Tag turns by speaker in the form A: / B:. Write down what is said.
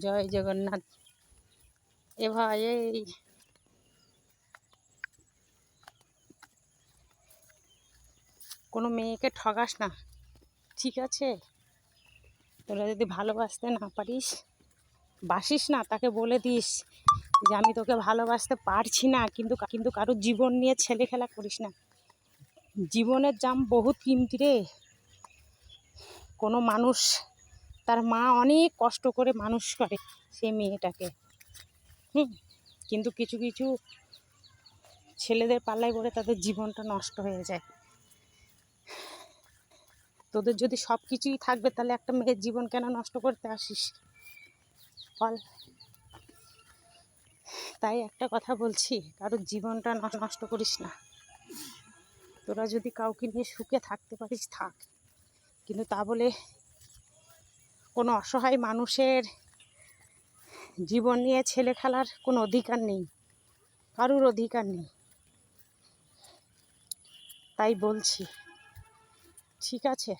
A: জয় জগন্নাথ। এ ভাই, এই কোনো মেয়েকে ঠগাস না, ঠিক আছে? তোরা যদি ভালোবাসতে না পারিস, বাসিস না, তাকে বলে দিস যে আমি তোকে ভালোবাসতে পারছি না, কিন্তু কারোর জীবন নিয়ে ছেলে খেলা করিস না। জীবনের দাম বহুত কিমতি রে। কোনো মানুষ তার মা অনেক কষ্ট করে মানুষ করে সেই মেয়েটাকে, কিন্তু কিছু কিছু ছেলেদের পাল্লায় পড়ে তাদের জীবনটা নষ্ট হয়ে যায়। তোদের যদি সব কিছুই থাকবে তাহলে একটা মেয়ের জীবন কেন নষ্ট করতে আসিস বল? তাই একটা কথা বলছি, কারোর জীবনটা নষ্ট করিস না। তোরা যদি কাউকে নিয়ে সুখে থাকতে পারিস থাক, কিন্তু তা বলে কোনো অসহায় মানুষের জীবন নিয়ে ছেলে খেলার কোনো অধিকার নেই, কারোর অধিকার নেই। তাই বলছি, ঠিক আছে?